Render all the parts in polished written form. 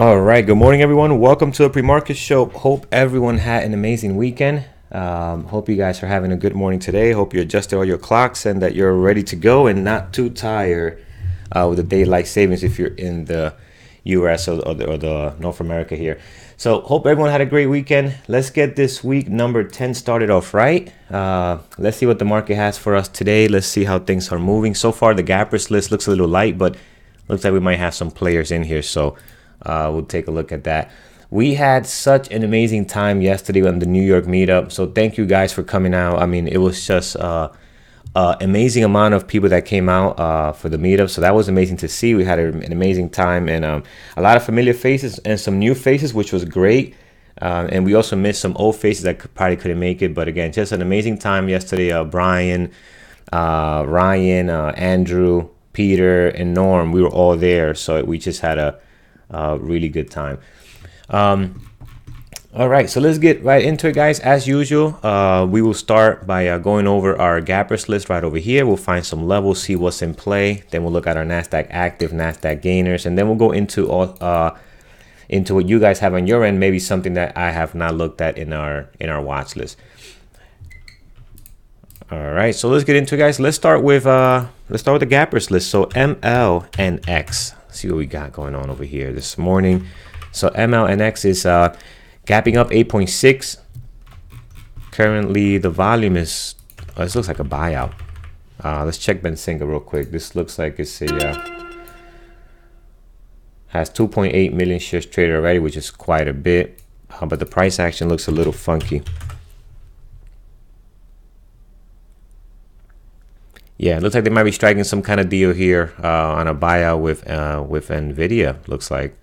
All right, good morning, everyone. Welcome to the pre-market show. Hope everyone had an amazing weekend. Hope you guys are having a good morning today. Hope you adjusted all your clocks and that you're ready to go and not too tired with the daylight savings if you're in the U.S. or the North America here. So hope everyone had a great weekend. Let's get this week number 10 started off right. Let's see what the market has for us today. Let's see how things are moving. So far, the gappers list looks a little light, but looks like we might have some players in here. So we'll take a look at that. We had such an amazing time yesterday on the New York meetup. So thank you guys for coming out. I mean, it was just amazing amount of people that came out for the meetup. So that was amazing to see. We had an amazing time and a lot of familiar faces and some new faces, which was great. And we also missed some old faces that probably couldn't make it. But again, just an amazing time yesterday. Brian, Ryan, Andrew, Peter, and Norm, we were all there. So we just had a really good time. All right, so let's get right into it, guys. As usual, we will start by going over our gappers list right over here. We'll find some levels, see what's in play. Then we'll look at our NASDAQ active, NASDAQ gainers, and then we'll go into all into what you guys have on your end, maybe something that I have not looked at in our watch list. All right, so let's get into it, guys. Let's start with the gappers list. So ML and X. See what we got going on over here this morning. So ML and X is gapping up 8.6. Currently, the volume is this looks like a buyout. Let's check Benzinga real quick. This looks like it's a has 2.8 million shares traded already, which is quite a bit. But the price action looks a little funky. Yeah, it looks like they might be striking some kind of deal here on a buyout with Nvidia. Looks like.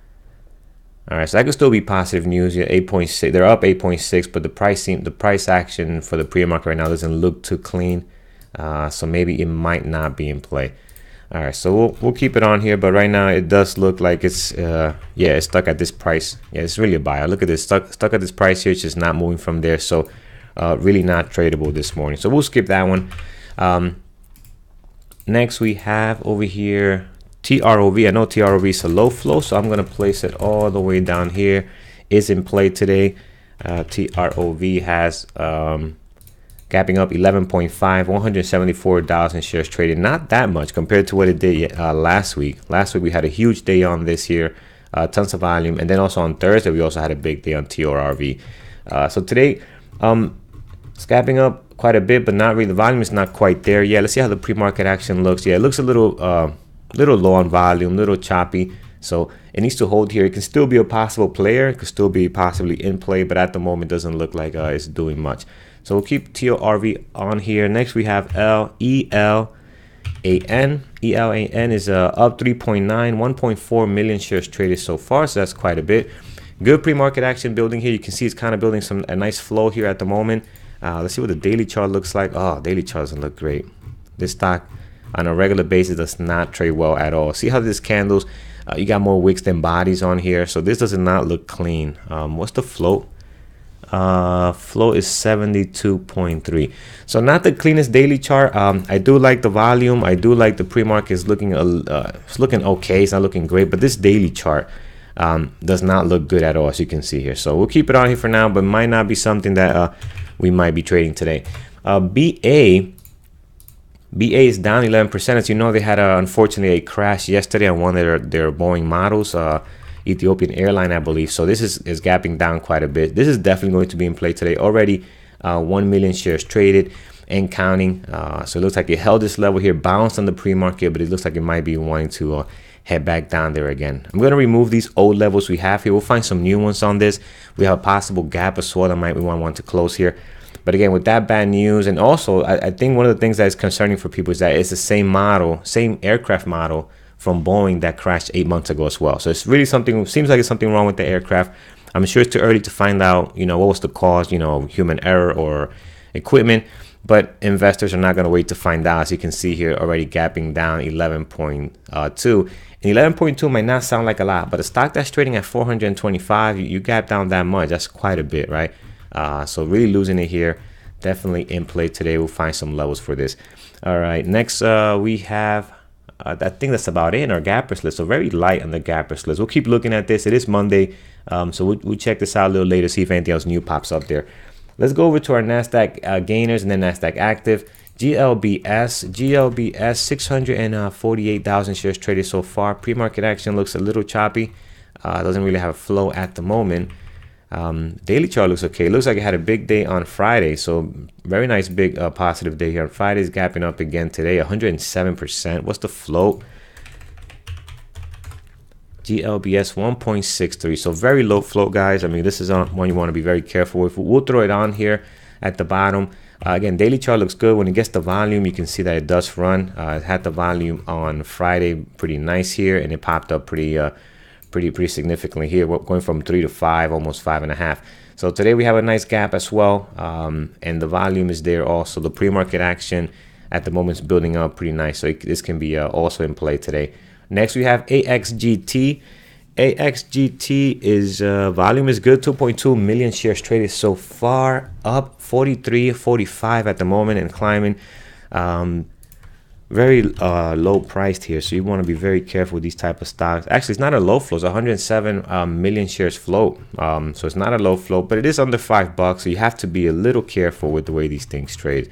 All right, so that could still be positive news. Yeah, 8.6. They're up 8.6, but the price action for the pre-market right now doesn't look too clean. So maybe it might not be in play. All right, so we'll keep it on here, but right now it does look like it's it's stuck at this price. Yeah, it's really a buyout. Look at this, stuck at this price here. It's just not moving from there. So really not tradable this morning. So we'll skip that one. Next, we have over here TROV. I know TROV is a low flow, so I'm going to place it all the way down here. It's in play today. TROV has gapping up 11.5, 174,000 shares traded. Not that much compared to what it did last week. Last week, we had a huge day on this here, tons of volume. And then also on Thursday, we also had a big day on TROV. So today, it's gapping up quite a bit, but not really. The volume is not quite there. Yeah, let's see how the pre-market action looks. Yeah, it looks a little low on volume, little choppy. So it needs to hold here. It can still be a possible player. It could still be possibly in play, but at the moment, doesn't look like it's doing much. So we'll keep TORV on here. Next, we have ELAN. ELAN is up 3.9, 1.4 million shares traded so far. So that's quite a bit. Good pre-market action building here. You can see it's kind of building a nice flow here at the moment. Let's see what the daily chart looks like. Oh, daily chart doesn't look great. This stock on a regular basis does not trade well at all. See how this candles, you got more wicks than bodies on here. So this does not look clean. What's the float? Float is 72.3. So not the cleanest daily chart. I do like the volume. I do like the pre-market is looking it's looking okay. It's not looking great, but this daily chart does not look good at all, as you can see here. So we'll keep it on here for now, but might not be something that we might be trading today. BA is down 11%. As you know, they had unfortunately a crash yesterday on one of their Boeing models, Ethiopian airline, I believe. So this is gapping down quite a bit. This is definitely going to be in play today. Already 1 million shares traded and counting. So it looks like it held this level here, bounced on the pre-market, but it looks like it might be wanting to head back down there again. I'm going to remove these old levels we have here. We'll find some new ones on this. We have a possible gap as well that we might want to close here. But again, with that bad news, and also I think one of the things that is concerning for people is that it's the same model, same aircraft model from Boeing that crashed 8 months ago as well. So it's really something, seems like it's something wrong with the aircraft. I'm sure it's too early to find out, what was the cause, human error or equipment. But investors are not going to wait to find out. As you can see here, already gapping down 11.2. And 11.2 might not sound like a lot, but a stock that's trading at 425, you gap down that much. That's quite a bit, right? So really losing it here. Definitely in play today. We'll find some levels for this. All right. Next, we have I think that's about it in our gappers list. So very light on the gappers list. We'll keep looking at this. It is Monday, so we'll check this out a little later, see if anything else new pops up there. Let's go over to our NASDAQ gainers and then NASDAQ active. GLBS 648,000 shares traded so far. Pre-market action looks a little choppy. Doesn't really have a flow at the moment. Daily chart looks okay. Looks like it had a big day on Friday, so very nice big positive day here on Friday. Is gapping up again today, 107%. What's the float? GLBS 1.63, so very low float, guys. I mean, this is one you want to be very careful with. We'll throw it on here at the bottom. Again, daily chart looks good. When it gets the volume, you can see that it does run. It had the volume on Friday, pretty nice here, and it popped up pretty significantly here. We're going from 3 to 5, almost 5.5. So today we have a nice gap as well, and the volume is there also. The pre-market action at the moment is building up pretty nice, so this can be also in play today. Next we have AXGT. AXGT is volume is good, 2.2 million shares traded so far, up 43.45 at the moment and climbing. Very low priced here, so you want to be very careful with these type of stocks. Actually, it's not a low float. It's 107 million shares float, so it's not a low float, but it is under $5, so you have to be a little careful with the way these things trade.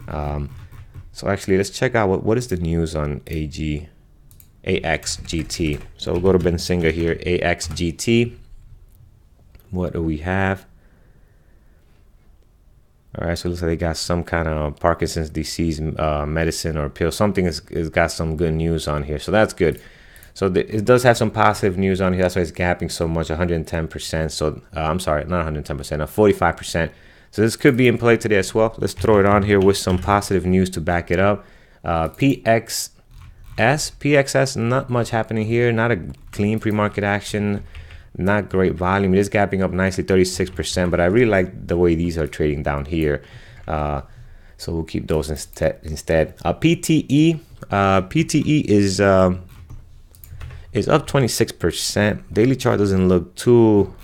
So actually, let's check out what is the news on AXGT. So we'll go to Benzinga here, AXGT. What do we have? All right, so it looks like they got some kind of Parkinson's disease medicine or pill. Something is got some good news on here, so that's good. So it does have some positive news on here. That's why it's gapping so much, 110%. So I'm sorry, not 110%, 45%. So this could be in play today as well. Let's throw it on here with some positive news to back it up. PXS, not much happening here. Not a clean pre-market action. Not great volume. It is gapping up nicely, 36%, but I really like the way these are trading down here. So we'll keep those instead. PTE is up 26%. Daily chart doesn't look too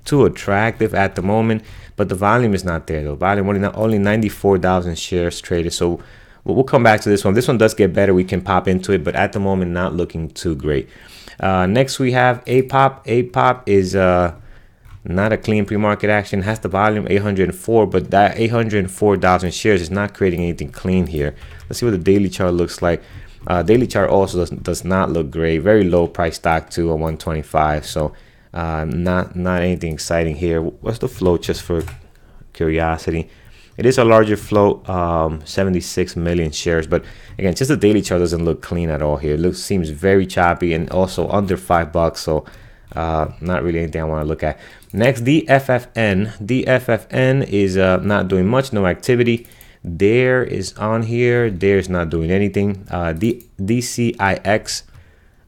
attractive at the moment, but the volume is not there though. Volume only 94,000 shares traded. So we'll come back to this one. This one does get better. We can pop into it, but at the moment, not looking too great. Next, we have APOP. APOP is not a clean pre-market action. Has the volume 804, but that 804,000 shares is not creating anything clean here. Let's see what the daily chart looks like. Daily chart also does not look great. Very low price stock too, at 125. So not anything exciting here. What's the float, just for curiosity? It is a larger float, 76 million shares, but again, just the daily chart doesn't look clean at all here. It seems very choppy and also under $5, so not really anything I want to look at. Next, DFFN. DFFN is not doing much, no activity. There is on here. There's not doing anything. DCIX.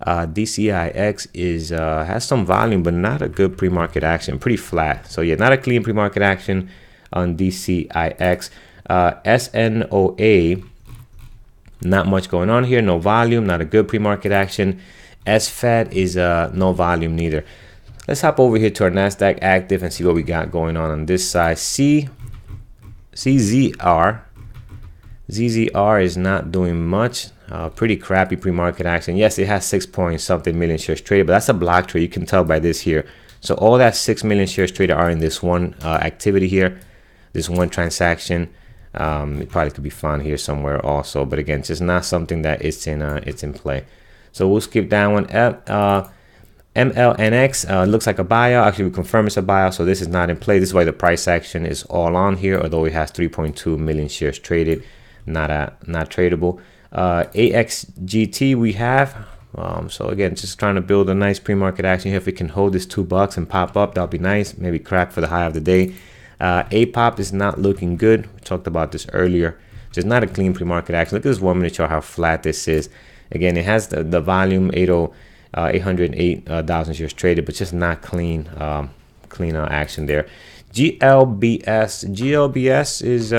DCIX is has some volume, but not a good pre-market action. Pretty flat. So yeah, not a clean pre-market action on DCIX. SNOA, not much going on here. No volume, not a good pre-market action. SFED is no volume neither. Let's hop over here to our NASDAQ active and see what we got going on this side. CZR. ZZR is not doing much. Pretty crappy pre-market action. Yes, it has 6-point-something million shares traded, but that's a block trade. You can tell by this here. So all that 6 million shares traded are in this one activity here, this one transaction. It probably could be found here somewhere also, but again, it's just not something that it's in play. So we'll skip that one. MLNX looks like a buyout. Actually, we confirm it's a buyout, so this is not in play. This is why the price action is all on here, although it has 3.2 million shares traded, not tradable. AXGT we have. So again, just trying to build a nice pre-market action here. If it can hold this $2 and pop up, that'll be nice. Maybe crack for the high of the day. APOP is not looking good. We talked about this earlier. Just not a clean pre-market action. Look at this 1 minute chart, how flat this is. Again, it has the volume 808,000 shares traded, but just not clean action there. GLBS is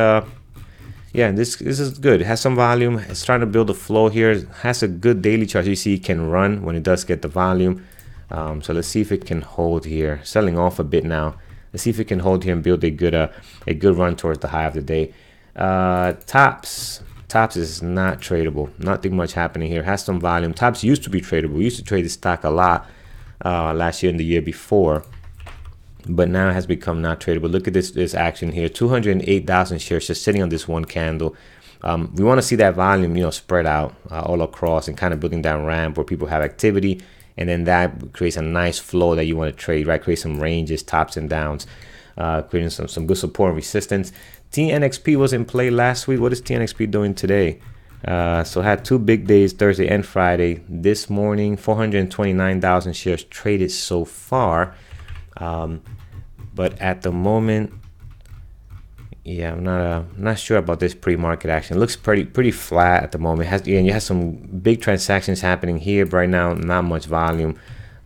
yeah, this is good. It has some volume. It's trying to build a flow here. It has a good daily chart. You see it can run when it does get the volume. So let's see if it can hold here. Selling off a bit now. Let's see if it can hold here and build a good run towards the high of the day. Tops Tops is not tradable. Nothing much happening here. Has some volume. Tops used to be tradable. We used to trade this stock a lot last year and the year before, but now it has become not tradable. Look at this action here. 208,000 shares just sitting on this one candle. We want to see that volume, spread out all across and kind of building that ramp where people have activity, and then that creates a nice flow that you want to trade, right? Create some ranges, tops and downs, creating some good support and resistance. TNXP was in play last week. What is TNXP doing today? So had 2 big days, Thursday and Friday. This morning, 429,000 shares traded so far. But at the moment, yeah, I'm not sure about this pre-market action. It looks pretty flat at the moment. You have some big transactions happening here, but right now not much volume.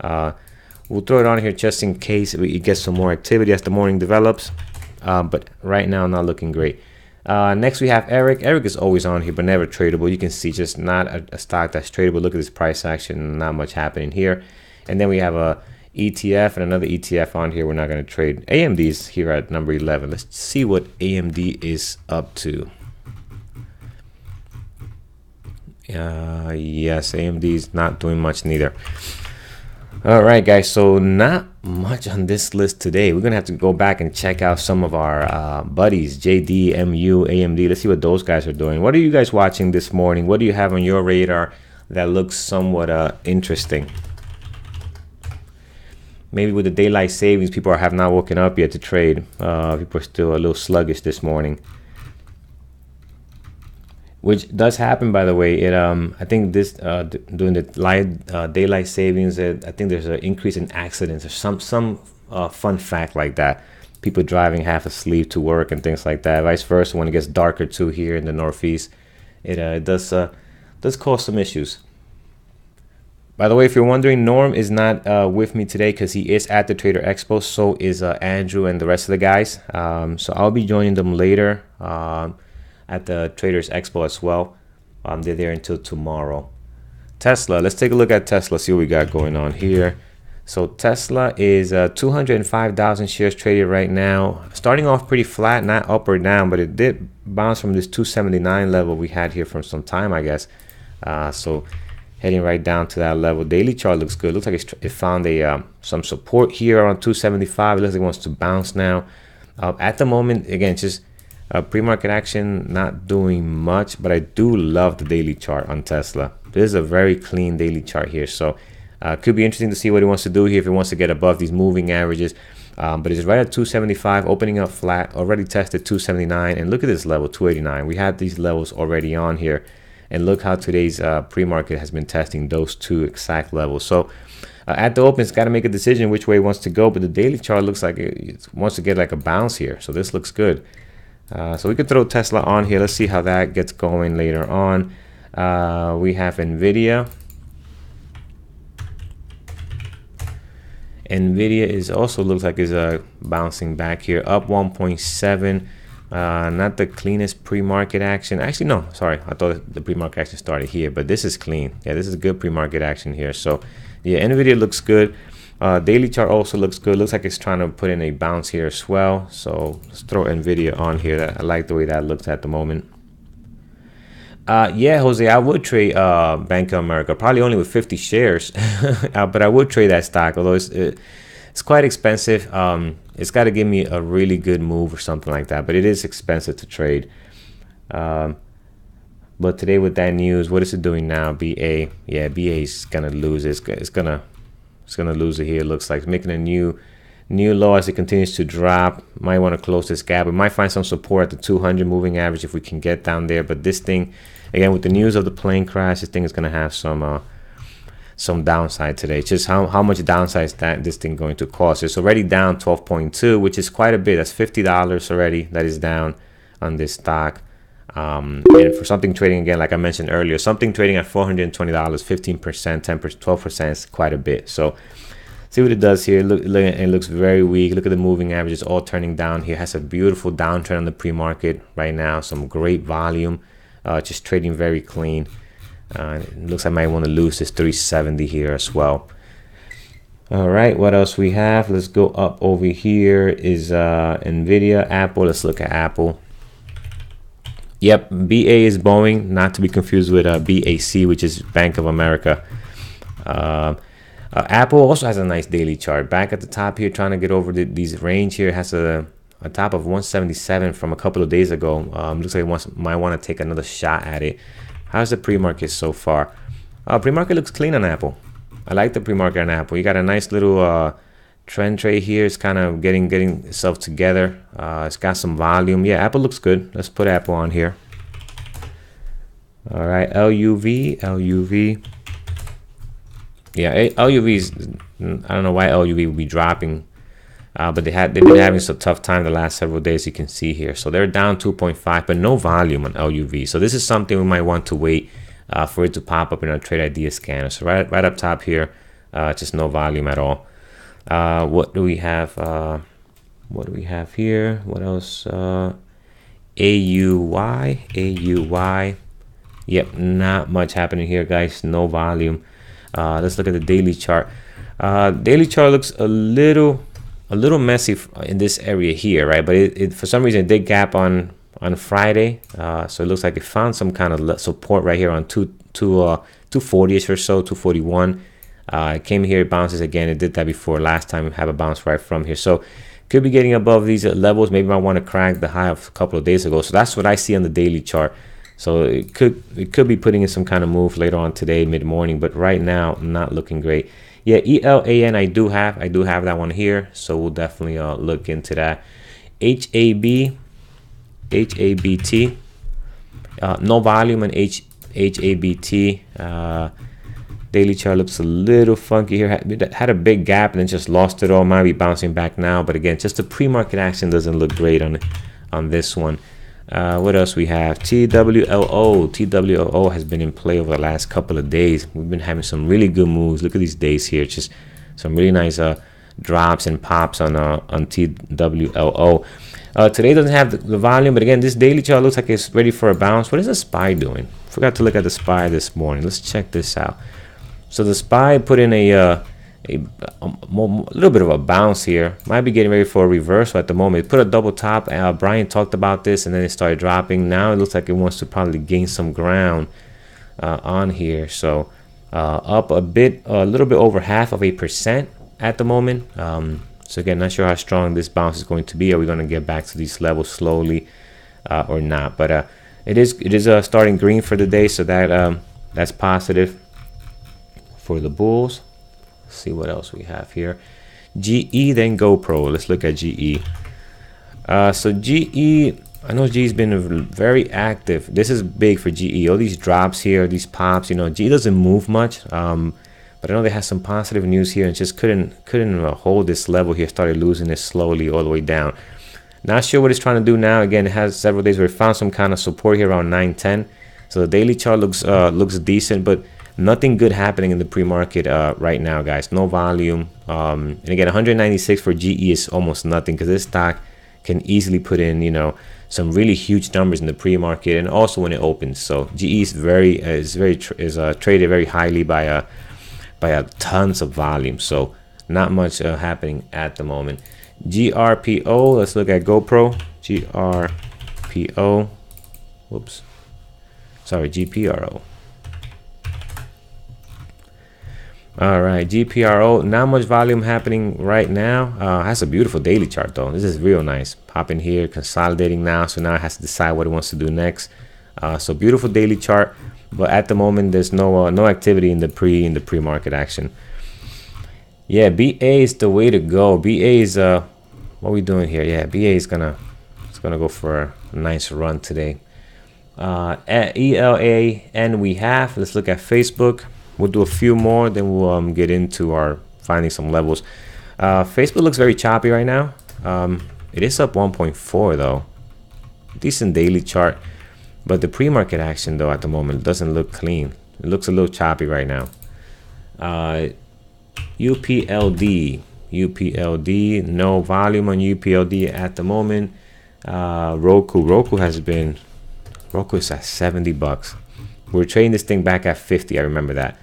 We'll throw it on here just in case we get some more activity as the morning develops. But right now, not looking great. Next, we have Eric. Eric is always on here, but never tradable. You can see just not a stock that's tradable. Look at this price action. Not much happening here. And then we have a ETF and another ETF on here. We're not going to trade. AMD is here at number 11. Let's see what AMD is up to. Yes, AMD is not doing much neither. All right, guys, so not much on this list today. We're gonna have to go back and check out some of our buddies, JD, MU, AMD. Let's see what those guys are doing. What are you guys watching this morning? What do you have on your radar that looks somewhat interesting? Maybe with the daylight savings, people have not woken up yet to trade. People are still a little sluggish this morning, which does happen, by the way. I think this during the daylight savings, I think there's an increase in accidents or some fun fact like that. People driving half asleep to work and things like that. Vice versa, when it gets darker too here in the Northeast, it does cause some issues. By the way, if you're wondering, Norm is not with me today because he is at the Trader Expo. So is Andrew and the rest of the guys. So I'll be joining them later at the Traders Expo as well. They're there until tomorrow. Tesla, let's take a look at Tesla, see what we got going on here. So Tesla is 205,000 shares traded right now. Starting off pretty flat, not up or down, but it did bounce from this 279 level we had here for some time, I guess. So heading right down to that level. Daily chart looks good. Looks like it found some support here around 275. It looks like it wants to bounce now. At the moment, again, just pre-market action, not doing much, but I do love the daily chart on Tesla. This is a very clean daily chart here, so could be interesting to see what he wants to do here, if he wants to get above these moving averages. But it's right at 275, opening up flat, already tested 279, and look at this level, 289. We had these levels already on here, and look how today's pre-market has been testing those two exact levels. So at the open, it's got to make a decision which way it wants to go, but the daily chart looks like it wants to get like a bounce here, so this looks good. So we could throw Tesla on here. Let's see how that gets going later on. We have NVIDIA. NVIDIA is also looks like is bouncing back here, up 1.7. Not the cleanest pre-market action. Actually, no, sorry. I thought the pre-market action started here, but this is clean. Yeah, this is good pre-market action here. So yeah, NVIDIA looks good. Daily chart also looks good. Looks like it's trying to put in a bounce here as well. So let's throw NVIDIA on here. I like the way that looks at the moment. Yeah, Jose, I would trade Bank of America, probably only with 50 shares, but I would trade that stock, although it's quite expensive. It's got to give me a really good move or something like that, but it is expensive to trade. But today with that news, what is it doing now? BA, yeah, BA is gonna lose. It's gonna lose it here. It looks like it's making a new low as it continues to drop. Might want to close this gap. We might find some support at the 200 moving average if we can get down there. But this thing, again, with the news of the plane crash, this thing is gonna have some downside today. Just how much downside is this thing going to cost? It's already down 12.2, which is quite a bit. That's $50 already that is down on this stock. And for something trading, again, like I mentioned earlier, something trading at $420, 15%, 10%, 12% is quite a bit. So see what it does here. Look, it looks very weak. Look at the moving averages all turning down here. Has a beautiful downtrend on the pre-market right now. Some great volume, just trading very clean. It looks like I might want to lose this 370 here as well. All right, what else we have? Let's go up over here. Is NVIDIA, Apple. Let's look at Apple. Yep, BA is Boeing, not to be confused with BAC, which is Bank of America. Apple also has a nice daily chart. Back at the top here, trying to get over these range here. Has a top of 177 from a couple of days ago. Looks like it might want to take another shot at it. How's the pre-market so far? Pre-market looks clean on Apple. I like the pre-market on Apple. You got a nice little trend trade here. It's kind of getting itself together. It's got some volume. Yeah, Apple looks good. Let's put Apple on here. All right, LUV. Yeah, LUV's, I don't know why LUV would be dropping, but they've been having some tough time the last several days. You can see here, so they're down 2.5, but no volume on LUV. So this is something we might want to wait for it to pop up in our trade idea scanner. So right up top here, just no volume at all. What do we have? What do we have here? What else? AUY. Yep, not much happening here, guys. No volume. Let's look at the daily chart. Daily chart looks a little messy in this area here, right? But it for some reason it did gap on Friday, so it looks like it found some kind of support right here on 240ish or so, 241. It came here, it bounces again. It did that before last time. Have a bounce right from here, so could be getting above these levels. Maybe I want to crack the high of a couple of days ago. So that's what I see on the daily chart. So it could be putting in some kind of move later on today, mid-morning, but right now not looking great. Yeah, ELAN I do have that one here, so we'll definitely look into that. HABT, no volume on HABT. Daily chart looks a little funky here. Had a big gap and then just lost it all. Might be bouncing back now, but again, just the pre-market action doesn't look great on this one. What else we have? TWLO has been in play over the last couple of days. We've been having some really good moves. Look at these days here, just some really nice drops and pops on TWLO. Today doesn't have the volume, but again, this daily chart looks like it's ready for a bounce. What is the SPY doing? Forgot to look at the SPY this morning. Let's check this out. So the SPY put in a little bit of a bounce here. Might be getting ready for a reversal at the moment. It put a double top. Brian talked about this, and then it started dropping. Now it looks like it wants to probably gain some ground on here. So up a little bit over 0.5% at the moment. So again, not sure how strong this bounce is going to be. Are we going to get back to these levels slowly or not? But it is starting green for the day, so that's positive for the bulls. See what else we have here. GE, then GoPro. Let's look at GE. So GE, I know GE's been very active. This is big for GE. All these drops here, these pops. You know, GE doesn't move much, but I know they have some positive news here and just couldn't hold this level here. Started losing it slowly all the way down. Not sure what it's trying to do now. Again, it has several days where it found some kind of support here around 910. So the daily chart looks decent, but nothing good happening in the pre-market right now, guys. No volume. And again, 196 for GE is almost nothing because this stock can easily put in, you know, some really huge numbers in the pre-market and also when it opens. So GE is traded very highly by tons of volume. So not much happening at the moment. GRPO. Let's look at GoPro. GRPO. Whoops. Sorry, GPRO. All right, GPRO, not much volume happening right now. Has a beautiful daily chart though. This is real nice. Popping here, consolidating now. So now it has to decide what it wants to do next. So beautiful daily chart, but at the moment there's no activity in the pre-market action. Yeah, BA is the way to go. BA is what are we doing here? Yeah, BA is gonna go for a nice run today. At ELAN we have. Let's look at Facebook. We'll do a few more, then we'll get into our finding some levels. Facebook looks very choppy right now. It is up 1.4 though. Decent daily chart, but the pre-market action though at the moment doesn't look clean. It looks a little choppy right now. UPLD, no volume on UPLD at the moment. Roku is at 70 bucks. We were trading this thing back at 50. I remember that.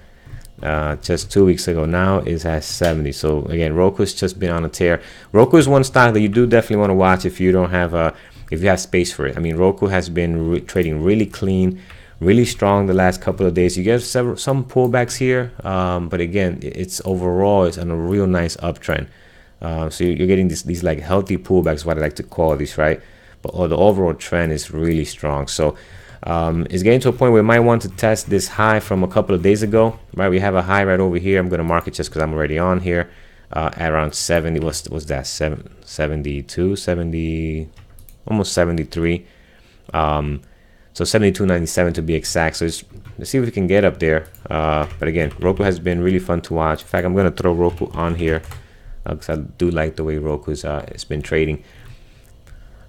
Just 2 weeks ago. Now it's at 70. So again, Roku's just been on a tear. Roku is one stock that you do definitely want to watch if you don't have if you have space for it. I mean, Roku has been trading really clean, really strong the last couple of days. You get some pullbacks here, but again, it's overall it's on a real nice uptrend. So you're getting these like healthy pullbacks, what I like to call these, right? But the overall trend is really strong. So it's getting to a point where we might want to test this high from a couple of days ago, right? We have a high right over here. I'm going to mark it just because I'm already on here at around 70. What's that? 72, 70, almost 73. So 72.97 to be exact. So let's see if we can get up there. But again, Roku has been really fun to watch. In fact, I'm going to throw Roku on here because I do like the way Roku's it's been trading.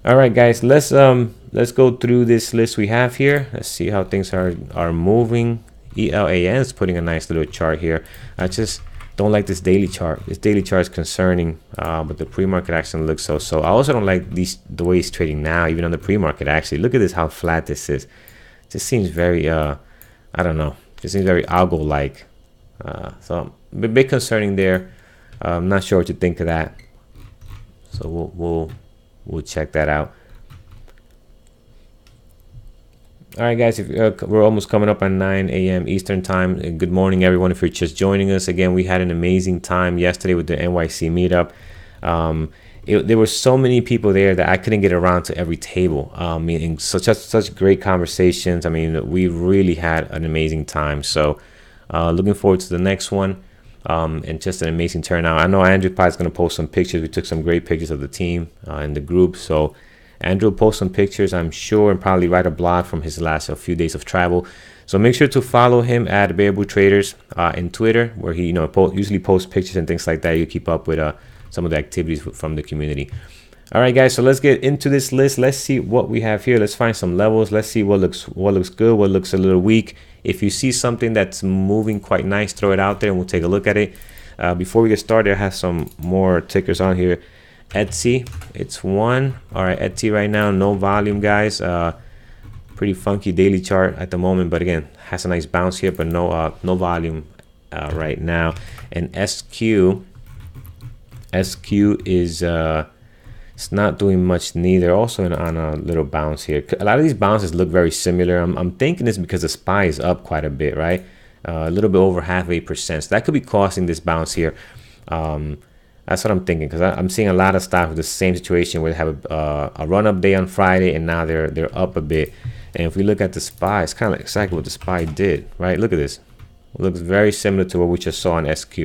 All right, guys, let's go through this list we have here. Let's see how things are moving. ELAN is putting a nice little chart here. I just don't like this daily chart. This daily chart is concerning, but the pre-market action looks so. I also don't like the way it's trading now, even on the pre-market. Actually, look at this, how flat this is. It just seems very I don't know. It just seems very algo-like. So a bit concerning there. I'm not sure what you think of that. So we'll check that out. All right, guys, we're almost coming up on 9 a.m. Eastern time. Good morning, everyone. If you're just joining us, again, we had an amazing time yesterday with the NYC meetup. There were so many people there that I couldn't get around to every table. Meaning such great conversations. I mean, we really had an amazing time. So looking forward to the next one. And just an amazing turnout. I know Andrew Pye is going to post some pictures. We took some great pictures of the team and the group. So Andrew will post some pictures, I'm sure, and probably write a blog from his last few days of travel. So make sure to follow him at Bearable Traders in Twitter, where he usually posts pictures and things like that. You keep up with some of the activities from the community. All right, guys. So let's get into this list. Let's see what we have here. Let's find some levels. Let's see what looks good, what looks a little weak. If you see something that's moving quite nice, throw it out there and we'll take a look at it. Before we get started, I have some more tickers on here. Etsy, it's one. All right, Etsy right now, no volume, guys. Pretty funky daily chart at the moment, but again, has a nice bounce here, but no volume right now. And SQ is it's not doing much neither. Also on a little bounce here. A lot of these bounces look very similar. I'm thinking it's because the SPY is up quite a bit, right? A little bit over 0.5%. So that could be causing this bounce here. That's what I'm thinking, because I'm seeing a lot of stocks with the same situation where they have a run-up day on Friday and now they're up a bit. And if we look at the SPY, it's kind of like exactly what the SPY did, right? Look at this. It looks very similar to what we just saw on SQ.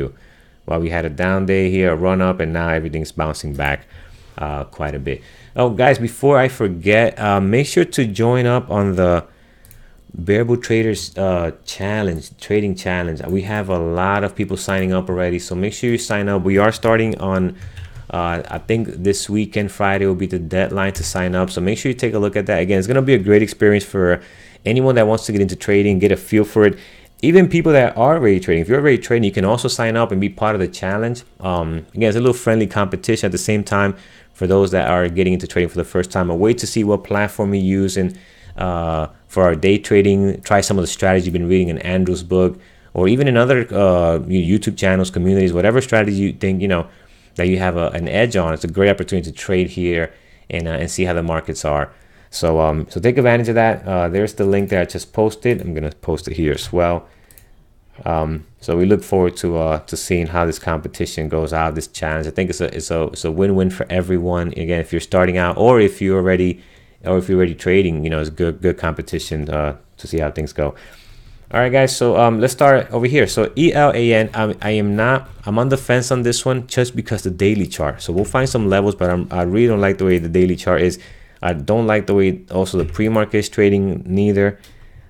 While we had a down day here, a run-up, and now everything's bouncing back quite a bit. Oh, guys, before I forget, make sure to join up on the Bearable Traders trading challenge. We have a lot of people signing up already, so make sure you sign up. We are starting on I think this weekend, Friday will be the deadline to sign up, so make sure you take a look at that. Again, it's going to be a great experience for anyone that wants to get into trading, get a feel for it. Even people that are already trading. If you're already trading, you can also sign up and be part of the challenge. Again, it's a little friendly competition at the same time for those that are getting into trading for the first time. A way to see what platform you use and for our day trading, try some of the strategy you've been reading in Andrew's book, or even in other YouTube channels, communities, whatever strategy you think that you have an edge on. It's a great opportunity to trade here and see how the markets are. So take advantage of that. There's the link there I just posted. I'm gonna post it here as well. So we look forward to seeing how this competition goes out, this challenge. I think it's a win-win for everyone. Again, if you're starting out or if you're already trading, it's good competition to see how things go. All right, guys. So let's start over here. So ELAN, I'm on the fence on this one just because the daily chart. So we'll find some levels, but I really don't like the way the daily chart is. I don't like the way also the pre-market is trading neither.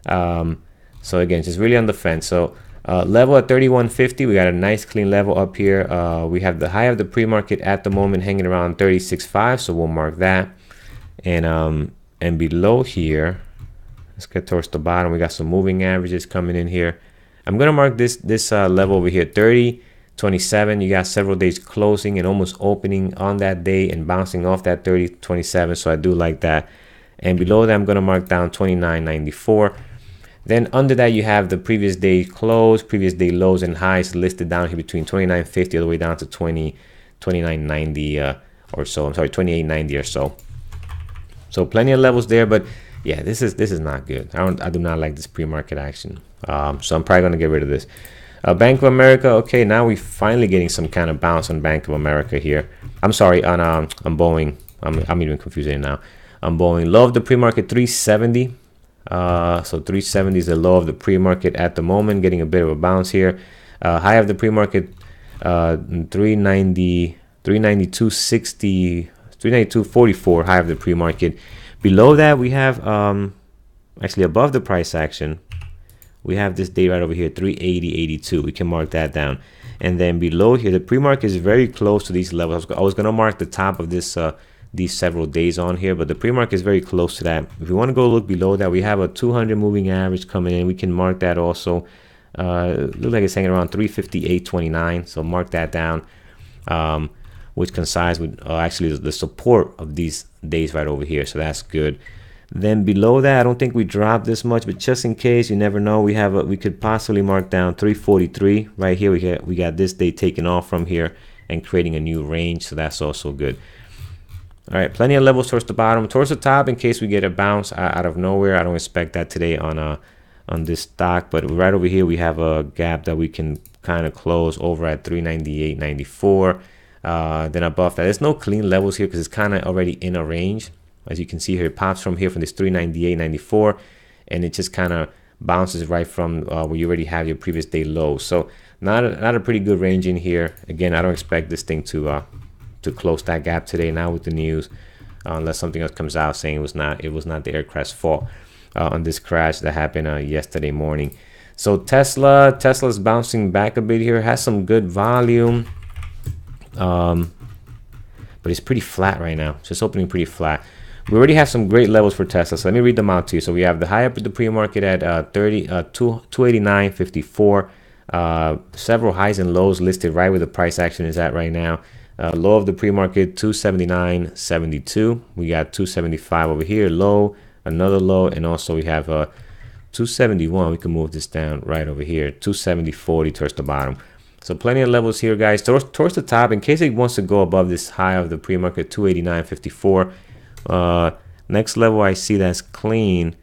So again, just really on the fence. So level at 31.50, we got a nice clean level up here. We have the high of the pre-market at the moment hanging around 36.5, so we'll mark that. And below here, let's get towards the bottom. We got some moving averages coming in here. I'm gonna mark this level over here, 30.27. You got several days closing and almost opening on that day and bouncing off that 30.27, so I do like that. And below that, I'm gonna mark down 29.94. Then under that, you have the previous day close, previous day lows and highs listed down here between 29.50 all the way down to 29.90 or so. I'm sorry, 28.90 or so. So plenty of levels there, but yeah, this is not good. I do not like this pre-market action. So I'm probably gonna get rid of this. Bank of America. Okay, now we're finally getting some kind of bounce on Bank of America here. I'm sorry, on Boeing. I'm even confused now. On Boeing, low of the pre-market 370. So 370 is the low of the pre-market at the moment, getting a bit of a bounce here. High of the pre-market 390, 392.60, 392.44, high of the pre-market. Below that we have actually above the price action, we have this day right over here, 380.82. We can mark that down. And then below here, the pre-market is very close to these levels. I was going to mark the top of this these several days on here, but the pre-market is very close to that. If we want to go look below that, we have a 200 moving average coming in. We can mark that also. Looks like it's hanging around 358.29, so mark that down, which coincides with actually the support of these days right over here, so that's good. Then below that, I don't think we dropped this much, but just in case, you never know, we could possibly mark down 343 right here. We got this day taken off from here and creating a new range, so that's also good. All right, plenty of levels towards the bottom, towards the top in case we get a bounce out of nowhere. I don't expect that today on this stock, but right over here we have a gap that we can kind of close over at 398.94. Then above that, there's no clean levels here because it's kind of already in a range. As you can see here, it pops from here from this 398.94, and it just kind of bounces right from where you already have your previous day low. So not a pretty good range in here. Again, I don't expect this thing to close that gap today. Now with the news, unless something else comes out saying it was not the aircraft's fault on this crash that happened yesterday morning. So Tesla's bouncing back a bit here, has some good volume, but it's pretty flat right now. It's just opening pretty flat. We already have some great levels for Tesla, so let me read them out to you. So we have the high up at the pre-market at 289.54. Several highs and lows listed right where the price action is at right now. Low of the pre-market 279.72. We got 275 over here, low, another low, and also we have 271. We can move this down right over here, 270.40 towards the bottom. So plenty of levels here, guys. Towards the top, in case it wants to go above this high of the pre-market 289.54. Next level I see that's clean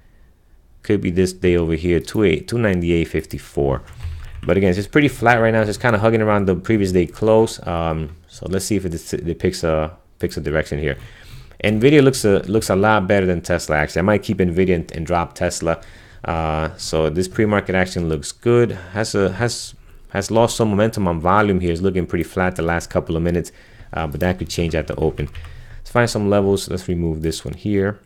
could be this day over here, 298.54. But again, it's just pretty flat right now. It's just kind of hugging around the previous day close. So let's see if it picks a direction here. Nvidia looks a lot better than Tesla. Actually, I might keep Nvidia and drop Tesla. So this pre-market action looks good. Has lost some momentum on volume here. It's looking pretty flat the last couple of minutes, but that could change at the open. Let's find some levels. Let's remove this one here.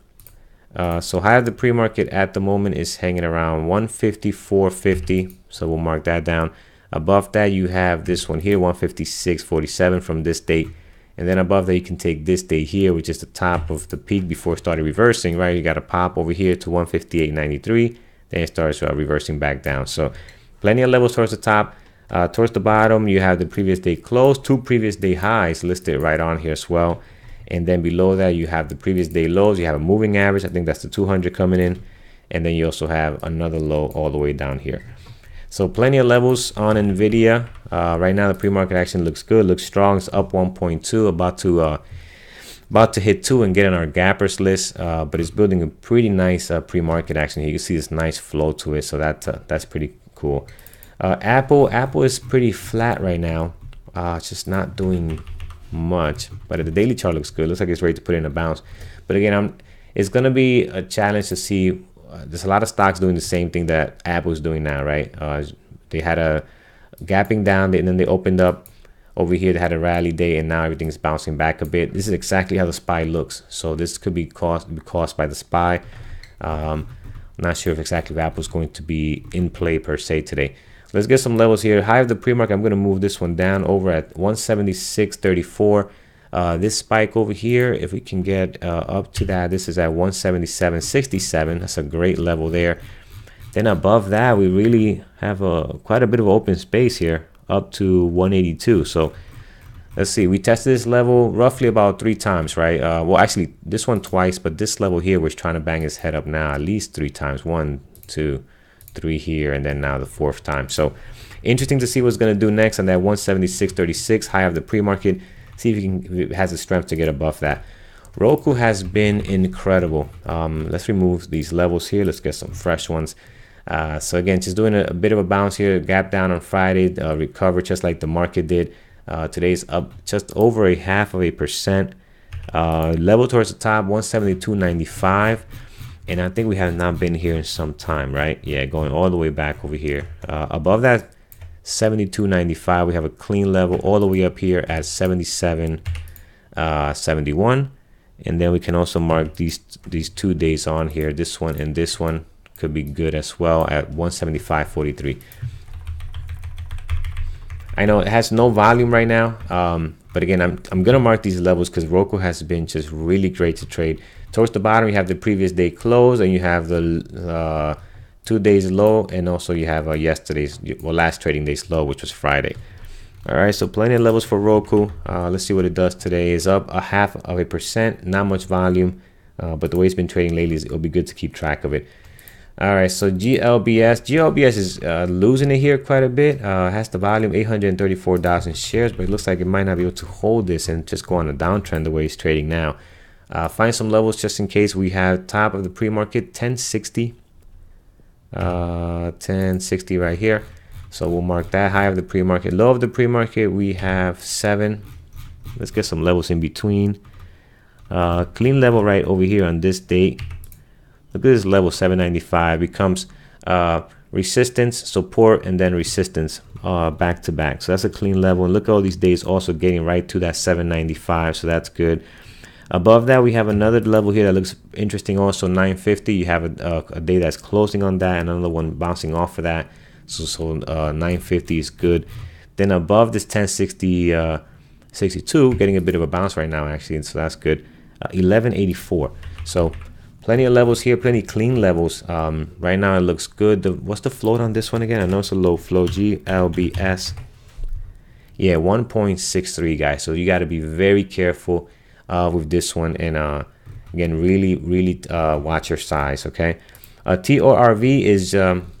So high of the pre-market at the moment is hanging around 154.50. So we'll mark that down. Above that, you have this one here, 156.47 from this date. And then above that, you can take this day here, which is the top of the peak before it started reversing, right? You got a pop over here to 158.93. Then it starts reversing back down. So plenty of levels towards the top. Towards the bottom, you have the previous day close, 2 previous day highs listed right on here as well. And then below that, you have the previous day lows. You have a moving average. I think that's the 200 coming in. And then you also have another low all the way down here. So plenty of levels on Nvidia. Right now, the pre-market action looks good, looks strong. It's up 1.2, about to hit 2 and get on our gappers list. But it's building a pretty nice pre-market action here. You can see this nice flow to it. So that's pretty cool. Apple is pretty flat right now. It's just not doing much, but the daily chart looks good. Looks like it's ready to put in a bounce. But again, it's gonna be a challenge to see. There's a lot of stocks doing the same thing that Apple is doing now, right? They had a gapping down, and then they opened up over here. They had a rally day, and now everything's bouncing back a bit. This is exactly how the SPY looks. So this could be caused by the SPY. Not sure if exactly Apple's going to be in play per se today. Let's get some levels here. High of the pre-market, I'm going to move this one down over at 176.34. This spike over here, if we can get up to that, this is at 177.67. That's a great level there. Then above that, we really have quite a bit of open space here, up to 182. So let's see. We tested this level roughly about 3 times, right? Well, actually, this one twice, but this level here was trying to bang his head up now at least 3 times. 1, 2, 3 here, and then now the 4th time. So interesting to see what's going to do next on that 176.36 high of the pre-market. See if it has the strength to get above that. Roku has been incredible. Let's remove these levels here. Let's get some fresh ones. So again, just doing a bit of a bounce here, gap down on Friday, recover just like the market did. Today's up just over a 0.5%. Level towards the top, 172.95. And I think we have not been here in some time, right? Yeah, going all the way back over here. Above that, 72.95. We have a clean level all the way up here at 77.71. And then we can also mark these 2 days on here. This one and this one could be good as well at 175.43. I know it has no volume right now, but again, I'm gonna mark these levels because Roku has been just really great to trade. Towards the bottom, you have the previous day close, and you have the 2 days low, and also you have yesterday's, well, last trading day's low, which was Friday. All right, so plenty of levels for Roku. Let's see what it does today. Is up a 0.5%, not much volume, but the way it's been trading lately, it'll be good to keep track of it. All right, so GLBS is losing it here quite a bit. Has the volume 834,000 shares, but it looks like it might not be able to hold this and just go on a downtrend the way it's trading now. Find some levels just in case. We have top of the pre-market 1060, 1060 right here. So we'll mark that. High of the pre-market, low of the pre-market, we have 7. Let's get some levels in between. Clean level right over here on this date. Look at this level 795 becomes resistance, support, and then resistance back to back. So that's a clean level. And look at all these days also getting right to that 795. So that's good. Above that, we have another level here that looks interesting also, 950. You have a day that's closing on that, and another one bouncing off of that. So 950 is good. Then above this 1060, 62, getting a bit of a bounce right now actually, and so that's good. 1184. So plenty of levels here, plenty clean levels. Right now it looks good. What's the float on this one again? I know it's a low float. GLBS. Yeah, 1.63, guys. So you got to be very careful with this one, and again, really watch your size. Okay. TORV is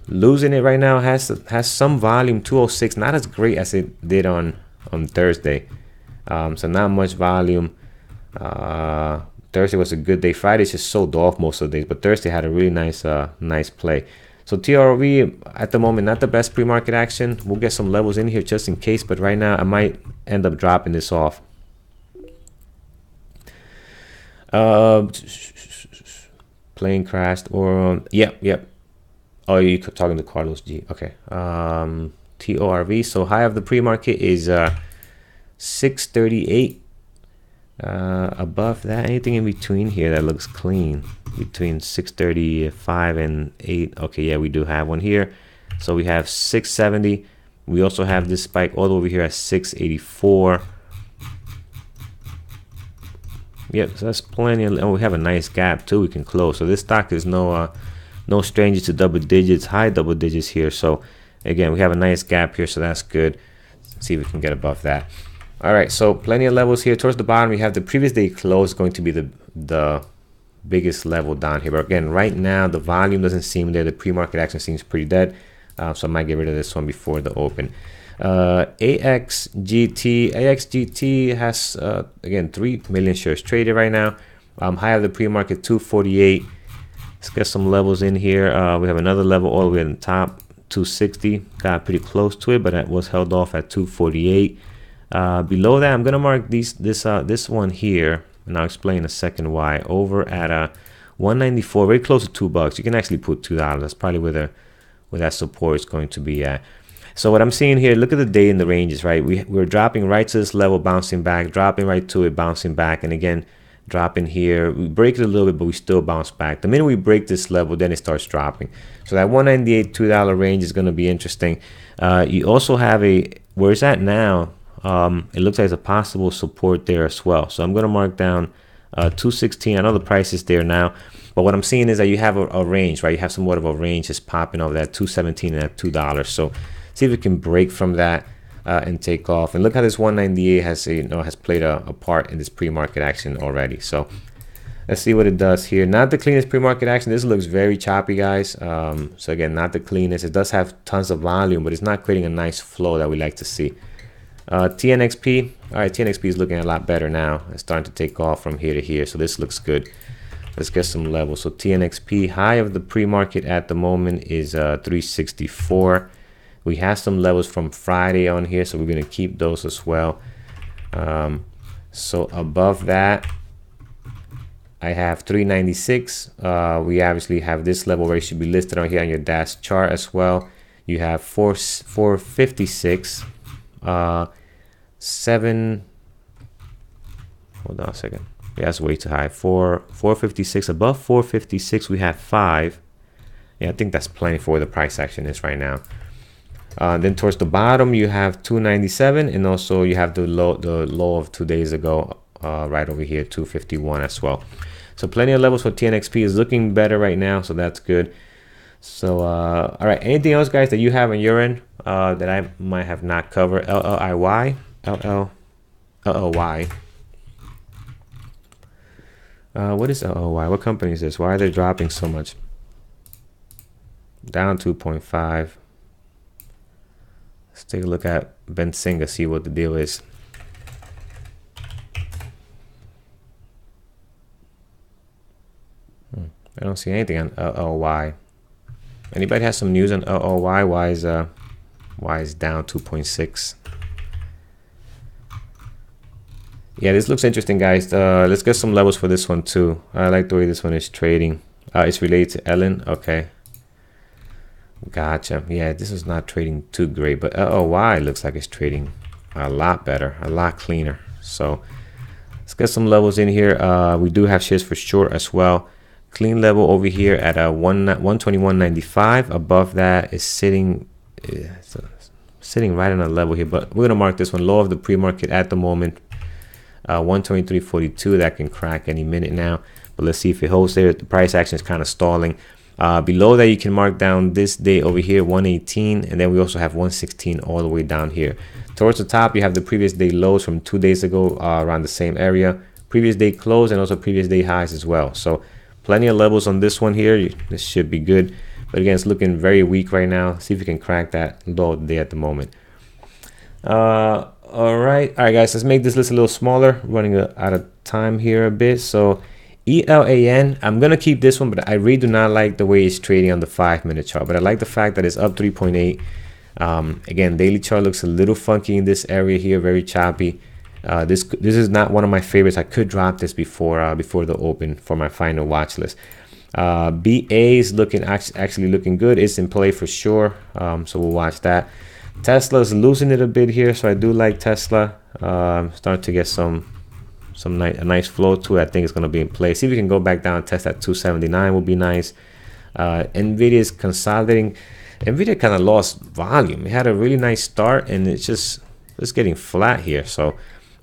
losing it right now. Has some volume, 206, not as great as it did on Thursday. So not much volume. Thursday was a good day. Friday's just sold off most of the days, but Thursday had a really nice play. So TRV at the moment, not the best pre-market action. We'll get some levels in here just in case, but right now I might end up dropping this off. Plane crashed, or yep. Oh, you're talking to Carlos G. Okay. TORV. So high of the pre-market is 638. Above that, anything in between here that looks clean, between 635 and 8. Okay, yeah, we do have one here. So we have 670. We also have this spike all over here at 684. Yep, so that's plenty of, and we have a nice gap too we can close. So this stock is no stranger to double digits, high double digits here. So again, we have a nice gap here, so that's good. Let's see if we can get above that. All right, so plenty of levels here. Towards the bottom, we have the previous day close going to be the biggest level down here. But again, right now, the volume doesn't seem there. The pre-market action seems pretty dead. So I might get rid of this one before the open. AXGT has, again, 3 million shares traded right now. High of the pre-market, 248. Let's get some levels in here. We have another level all the way at the top, 260. Got pretty close to it, but it was held off at 248. Below that, I'm gonna mark this one here, and I'll explain in a second why. Over at 194, very close to $2. You can actually put $2. That's probably where that support is going to be at. So what I'm seeing here, look at the day in the ranges, right? We're dropping right to this level, bouncing back, dropping right to it, bouncing back, and again dropping here. We break it a little bit, but we still bounce back. The minute we break this level, then it starts dropping. So that 198 $2 range is going to be interesting. You also have where it's at now. It looks like it's a possible support there as well. So I'm going to mark down 216. I know the price is there now, but what I'm seeing is that you have a range, right? You have somewhat of a range just popping over that 217 and that $2. So see if it can break from that and take off. And look how this 198 has played a part in this pre-market action already. So let's see what it does here. Not the cleanest pre-market action. This looks very choppy, guys. So again, not the cleanest. It does have tons of volume, but it's not creating a nice flow that we like to see. TNXP. All right, TNXP is looking a lot better now. It's starting to take off from here to here, so this looks good. Let's get some levels. So TNXP, high of the pre-market at the moment is 364. We have some levels from Friday on here, so we're going to keep those as well. So above that, I have 396. We obviously have this level where it should be listed on here on your dash chart as well. You have 456. 7. Hold on a second. Yeah, that's way too high. 456. Above 456, we have 5. Yeah, I think that's plenty for where the price action is right now. Then towards the bottom, you have 297, and also you have the low of 2 days ago, right over here, 251 as well. So plenty of levels for TNXP. Is looking better right now, so that's good. So all right, anything else, guys, that you have on your end that I might have not covered? LLY. What is LLY? What company is this? Why are they dropping so much? Down 2.5. Let's take a look at Benzinga, see what the deal is. I don't see anything on LLY. Anybody has some news on LLY? Why is down 2.6? Yeah, this looks interesting, guys. Let's get some levels for this one too. I like the way this one is trading. It's related to Ellen. Okay. Gotcha. Yeah, this is not trading too great, but LLY looks like it's trading a lot better, a lot cleaner. So let's get some levels in here. We do have shares for short as well. Clean level over here at 121.95. Above that is sitting right on a level here, but we're gonna mark this one low of the pre-market at the moment. 123.42. That can crack any minute now, but let's see if it holds there. The price action is kind of stalling. Below that, you can mark down this day over here, 118, and then we also have 116 all the way down here. Towards the top, you have the previous day lows from 2 days ago, around the same area, previous day close, and also previous day highs as well. So plenty of levels on this one here. This should be good, but again, it's looking very weak right now. See if you can crack that low of the day at the moment. All right, guys, let's make this list a little smaller. Running out of time here a bit. So ELAN, I'm gonna keep this one, but I really do not like the way it's trading on the 5-minute chart, but I like the fact that it's up 3.8. Again, daily chart looks a little funky in this area here, very choppy. This is not one of my favorites. I could drop this before the open for my final watch list. BA is actually looking good. It's in play for sure, so we'll watch that. Tesla's losing it a bit here, so I do like Tesla. Starting to get a nice flow to it. I think it's going to be in play. See if we can go back down and test at 279 will be nice. Nvidia is consolidating. Nvidia kind of lost volume. It had a really nice start, and it's just getting flat here. So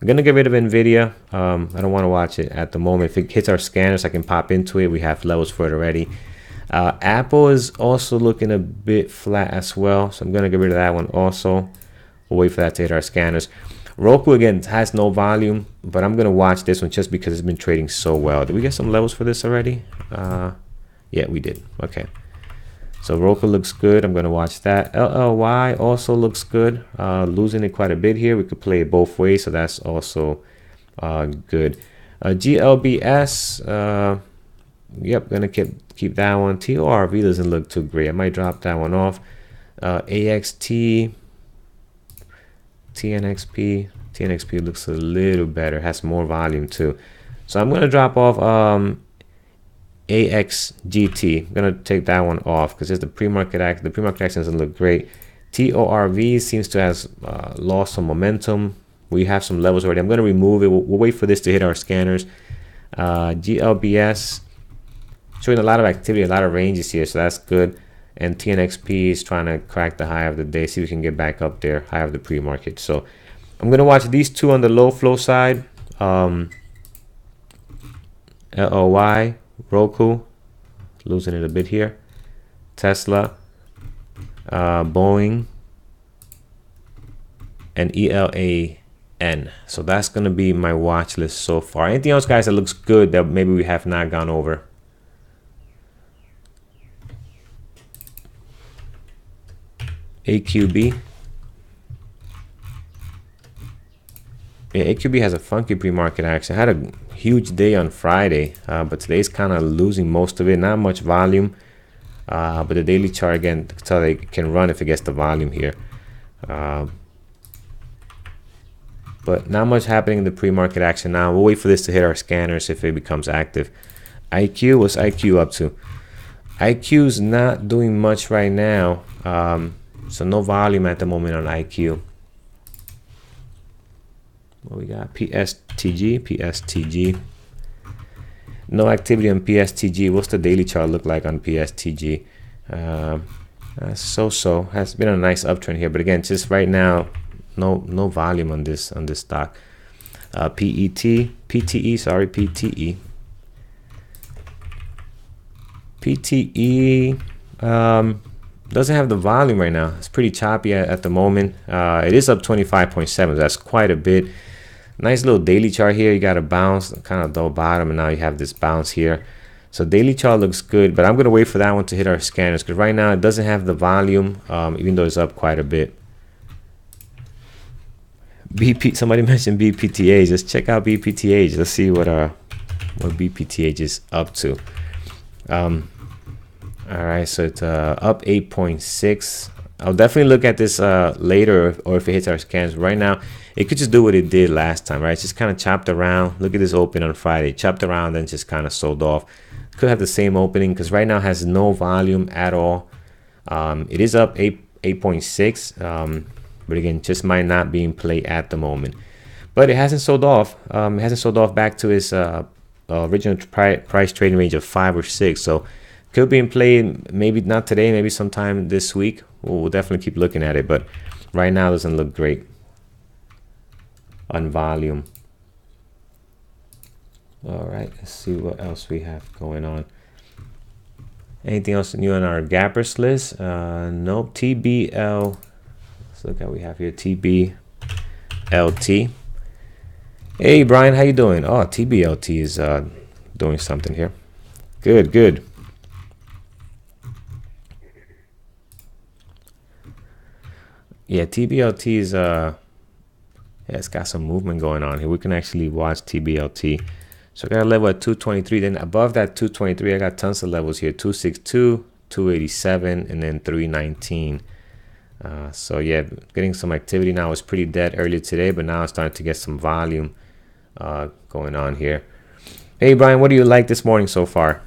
I'm gonna get rid of Nvidia. I don't want to watch it at the moment. If it hits our scanners, I can pop into it. We have levels for it already. Apple is also looking a bit flat as well, so I'm gonna get rid of that one also. We'll wait for that to hit our scanners. Roku again has no volume, but I'm gonna watch this one just because it's been trading so well. Did we get some levels for this already? Yeah, we did. Okay, so Roku looks good. I'm gonna watch that. LLY also looks good. Losing it quite a bit here. We could play it both ways, so that's also good. GLBS, yep, gonna keep that one. TORV doesn't look too great. I might drop that one off. AXT, TNXP looks a little better, has more volume too, so I'm gonna drop off AXGT. I'm gonna take that one off because the pre-market action doesn't look great. TORV seems to have lost some momentum. We have some levels already. I'm gonna remove it. We'll wait for this to hit our scanners. GLBS showing a lot of activity, a lot of ranges here, so that's good. And TNXP is trying to crack the high of the day, see if we can get back up there, high of the pre-market. So I'm gonna watch these two on the low flow side. LOY, Roku, losing it a bit here. Tesla, Boeing, and ELAN. So that's gonna be my watch list so far. Anything else, guys, that looks good that maybe we have not gone over? AQB. Yeah, AQB has a funky pre-market action. Had a huge day on Friday, but today's kind of losing most of it. Not much volume, but the daily chart again, so they can run if it gets the volume here. But not much happening in the pre-market action now. We'll wait for this to hit our scanners if it becomes active. IQ, what's IQ up to? IQ's not doing much right now, so no volume at the moment on IQ. What we got? PSTG. No activity on PSTG. What's the daily chart look like on PSTG? So has been a nice uptrend here, but again, just right now, no volume on this stock. PTE. Doesn't have the volume right now. It's pretty choppy at the moment. It is up 25.7. That's quite a bit. Nice little daily chart here. You got a bounce, kind of dull bottom, and now you have this bounce here. So daily chart looks good, but I'm gonna wait for that one to hit our scanners because right now it doesn't have the volume, even though it's up quite a bit. Somebody mentioned BPTH. Let's check out BPTH. Let's see what BPTH is up to. All right, so it's up 8.6. I'll definitely look at this later, or if it hits our scans. Right now, it could just do what it did last time, right? It's just kind of chopped around. Look at this open on Friday. Chopped around, then just kind of sold off. Could have the same opening because right now it has no volume at all. It is up 8.6, but again, just might not be in play at the moment. But it hasn't sold off. It hasn't sold off back to its original price trading range of 5 or 6. So could be in play, maybe not today, maybe sometime this week. We'll definitely keep looking at it, but right now it doesn't look great on volume. All right, let's see what else we have going on. Anything else new on our gappers list? Nope. TBL. Let's look at what we have here. TBLT. Hey Brian, how you doing? Oh, TBLT is doing something here. Good. Yeah, TBLT is yeah, it's got some movement going on here. We can actually watch TBLT. So I got a level at 223. Then above that 223, I got tons of levels here: 262, 287, and then 319. So yeah, getting some activity now. It's pretty dead earlier today, but now it's starting to get some volume going on here. Hey Brian, what do you like this morning so far?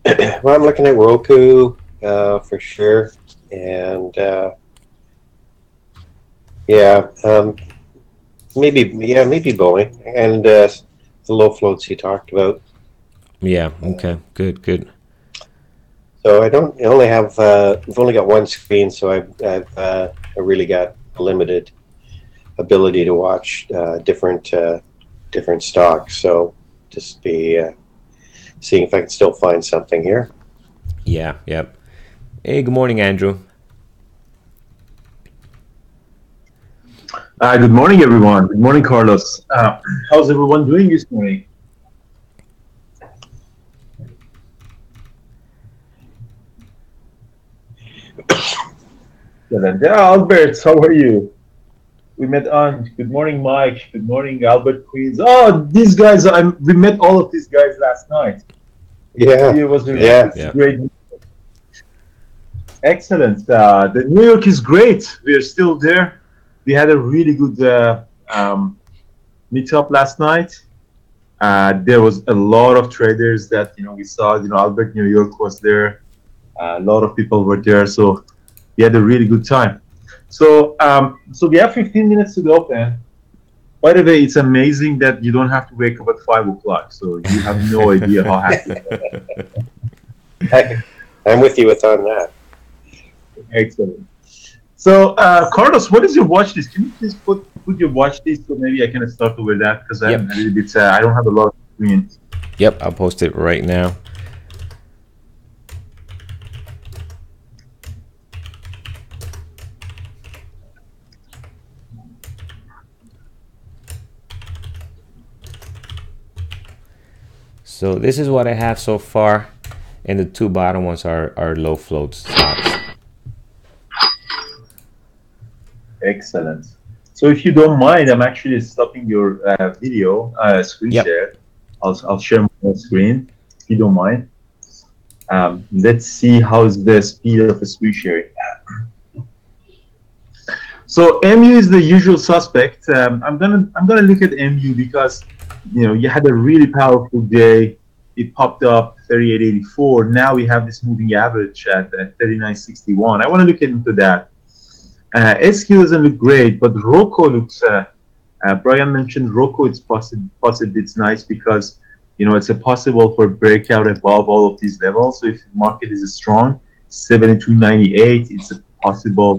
Well, I'm looking at Roku for sure, and maybe Boeing and the low floats you talked about. Yeah. Okay. Good. So I only have I've only got one screen, so I really got limited ability to watch different stocks. So just be seeing if I can still find something here. Yeah. Yep. Hey, good morning, Andrew. Good morning, everyone. Good morning, Carlos. How's everyone doing this morning? Albert, how are you? We met on. Good morning, Mike. Good morning, Albert Queens. Oh, these guys! We met all of these guys last night. Yeah, it was yeah. Great. Excellent. The New York is great. We are still there. We had a really good meetup last night. There was a lot of traders that we saw. Albert, New York was there. A lot of people were there, so we had a really good time. So we have 15 minutes to go, and by the way, it's amazing that you don't have to wake up at 5 o'clock. So you have no idea how happy. I'm with you on that. Excellent. So, Carlos, what is your watch list? Can you please put your watch list so maybe I can start with that because I'm a little bit. I don't have a lot of screens. Yep, I'll post it right now. So this is what I have so far, and the two bottom ones are low float stocks. Excellent. So if you don't mind, I'm actually stopping your video screen Yep. share. I'll share my screen if you don't mind. Let's see how's the speed of the screen sharing. So MU is the usual suspect. I'm gonna look at MU because you had a really powerful day. It popped up 38.84. Now we have this moving average at 39.61. I want to look into that. SQ doesn't look great, but Roku looks. Brian mentioned Roku. It's possible. It's nice because it's a possible for breakout above all of these levels. So if the market is strong, 72.98, it's a possible.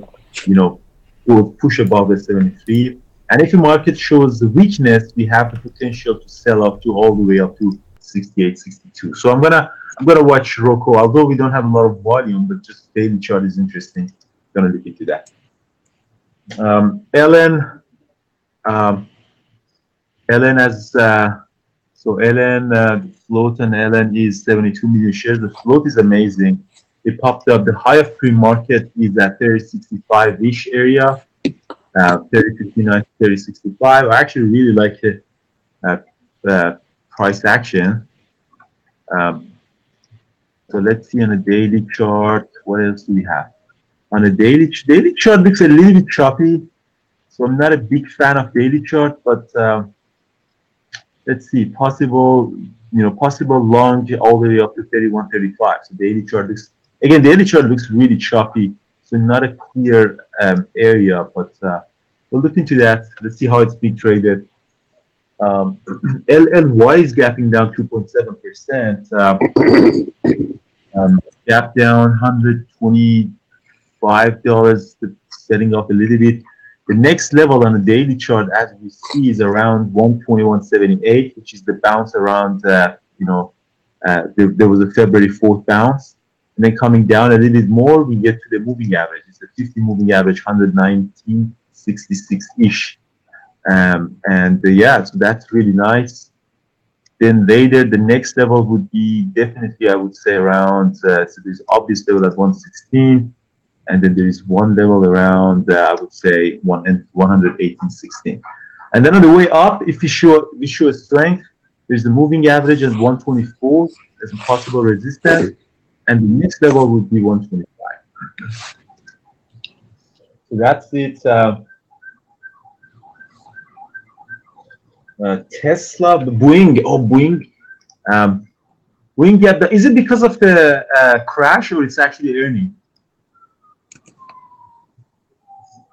Will push above the 73. And if the market shows the weakness, we have the potential to sell up to all the way up to 68, 62. So I'm gonna watch Roku. Although we don't have a lot of volume, but just daily chart is interesting. I'm gonna look into that. Ellen, Ellen has Ellen, the float on Ellen is 72 million shares. The float is amazing. It popped up. The high of pre-market is at 3065-ish area, 3059, 3065. I actually really like it. Price action. So let's see on a daily chart. What else do we have? On a daily chart looks a little bit choppy. So I'm not a big fan of daily chart, but let's see, possible long all the way up to 31, 35. So daily chart looks really choppy. So not a clear area, but we'll look into that. Let's see how it's being traded. LLY is gapping down 2.7%. Gap down $125, setting up a little bit. The next level on the daily chart, as we see, is around 121.78, which is the bounce around, there was a February 4th bounce. And then coming down a little bit more, we get to the moving average. It's the 50 moving average, 119.66-ish. So that's really nice. Then later, the next level would be definitely, I would say, around, so there's obvious level at 116. And then there is one level around, I would say, 118.16. And then on the way up, if we show a strength, there's the moving average at 124 as a possible resistance, and the next level would be 125. So that's it. Tesla, Boeing. Oh, Boeing. Boeing. Yeah, is it because of the crash or it's actually earning?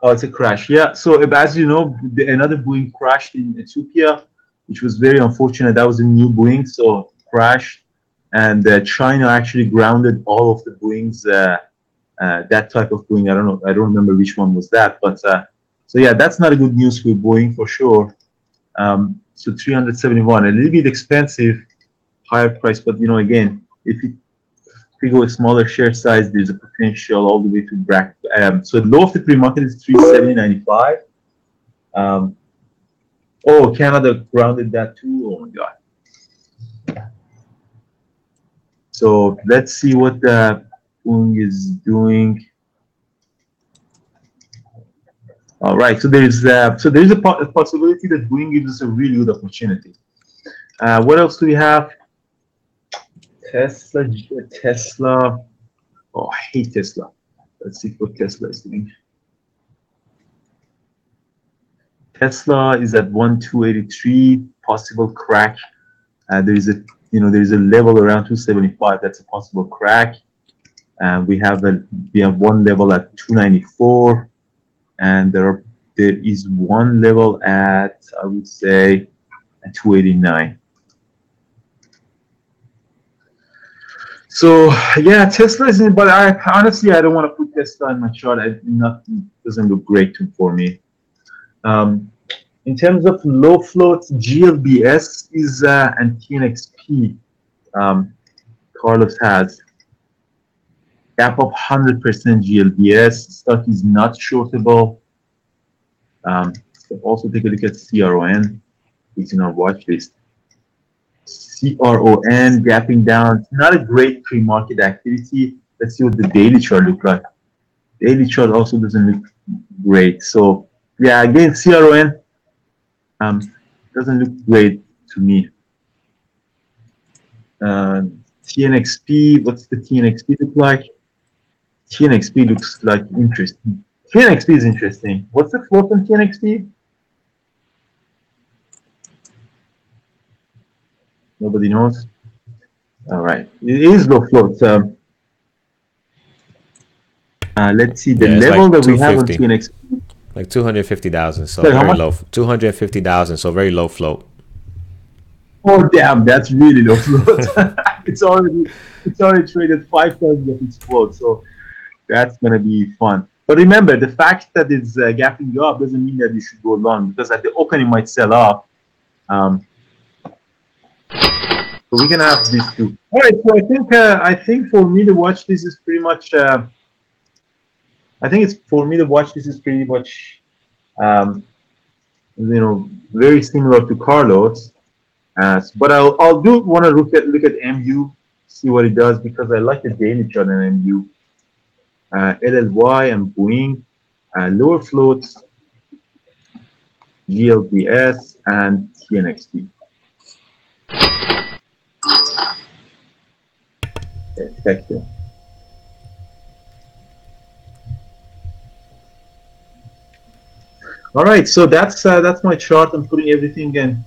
Oh, it's a crash. Yeah. So as you know, another Boeing crashed in Ethiopia, which was very unfortunate. That was a new Boeing, so crashed, and China actually grounded all of the Boeings. That type of Boeing. I don't know. I don't remember which one was that, but so yeah, that's not a good news for Boeing for sure. So 371, a little bit expensive, higher price, but again, if we go a smaller share size, there's a potential all the way to break. So the low of the pre-market is 370.95. Oh, Canada grounded that too. Oh my god. So let's see what the Boeing is doing. All right. So there's a possibility that Boeing gives us a really good opportunity. What else do we have? Tesla. Oh, I hate Tesla. Let's see what Tesla is doing. Tesla is at 1283, possible crack. There is a level around 275. That's a possible crack. We have one level at 294, and there is one level at, I would say, at 289. So yeah, Tesla is in, but I honestly don't want to put Tesla in my chart. It doesn't look great for me. In terms of low floats, GLBS is and TNXP. Carlos has gap up 100% GLBS. Stock is not shortable. So also take a look at CRON. It's in our watch list. CRON gapping down. Not a great pre-market activity. Let's see what the daily chart looks like. Daily chart also doesn't look great. So Yeah, again, CRON doesn't look great to me. TNXP, what's the TNXP look like? TNXP looks like interesting. TNXP is interesting. What's the float on TNXP? Nobody knows. All right, it is low float. Let's see the Yeah, it's level like that we have on 250, TNXP. like 250,000. So Like how very much? low. 250,000. So very low float. Oh damn, that's really low float. it's already it's already traded 5 times of its float, so that's gonna be fun. But remember, the fact that it's gapping you up doesn't mean that you should go long, because at the open it might sell off. Um, so we can have these two. All right, so I think for me to watch this is pretty much. I think it's for me to watch this is pretty much, um, very similar to Carlos. But I'll do want to look at MU, see what it does, because I like the daily chart on MU. LLY and Boeing, lower floats, GLBS, and TNXT. Effective. All right, so that's my chart. I'm putting everything in.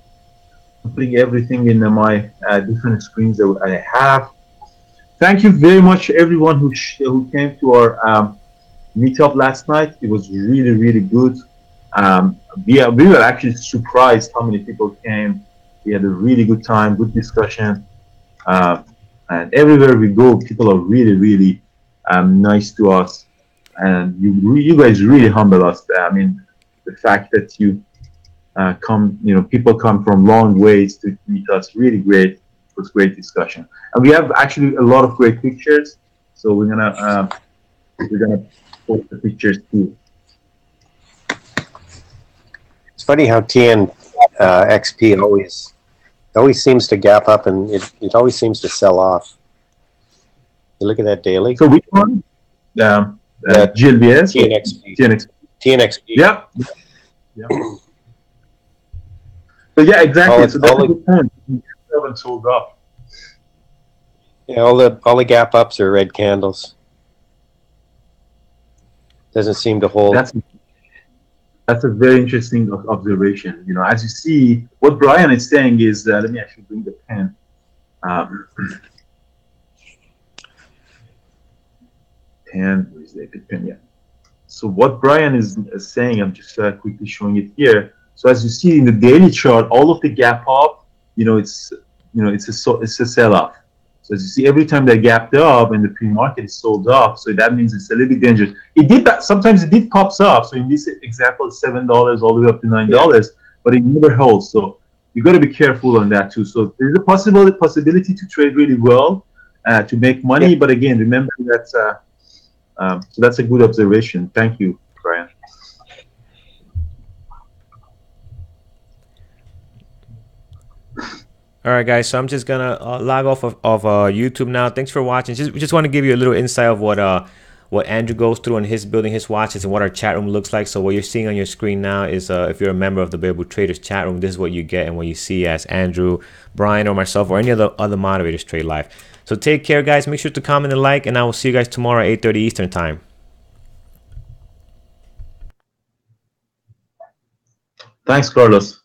I'm putting everything in my different screens that I have. Thank you very much, everyone who came to our meetup last night. It was really, really good. We were actually surprised how many people came. We had a really good time, good discussion. Uh, and everywhere we go, people are really, really nice to us. And you guys really humble us. I mean, the fact that you people come from long ways to meet us, really great. It was great discussion. And we have actually a lot of great pictures. So we're gonna post the pictures too. It's funny how TNXP always seems to gap up, and it always seems to sell off. You look at that daily. So which one? GLBS? TNXP. TNXP. Yeah. Yeah. So yeah, exactly. So that's a good point. We haven't sold up. Yeah, all the gap ups are red candles. Doesn't seem to hold. That's a very interesting observation. As you see, what Brian is saying is, let me actually bring the pen. Where's the pen? Yeah. So what Brian is saying, I'm just quickly showing it here. So as you see in the daily chart, all of the gap up, it's a sell-off. So as you see, every time they gapped up and the pre-market is sold off, so that means it's a little bit dangerous. It did that. Sometimes it did pops up. So in this example, it's $7 all the way up to $9, but it never holds. So you got to be careful on that too. So there's a possibility to trade really well, to make money. But again, remember that. So that's a good observation. Thank you, Brian. All right, guys. So I'm just gonna log off of YouTube now. Thanks for watching. We just want to give you a little insight of what Andrew goes through on his building his watches and what our chat room looks like. So what you're seeing on your screen now is if you're a member of the Bear Boot Traders chat room, this is what you get and what you see as Andrew, Brian, or myself, or any other moderators trade live. So take care, guys. Make sure to comment and like, and I will see you guys tomorrow at 8:30 Eastern time. Thanks, Carlos.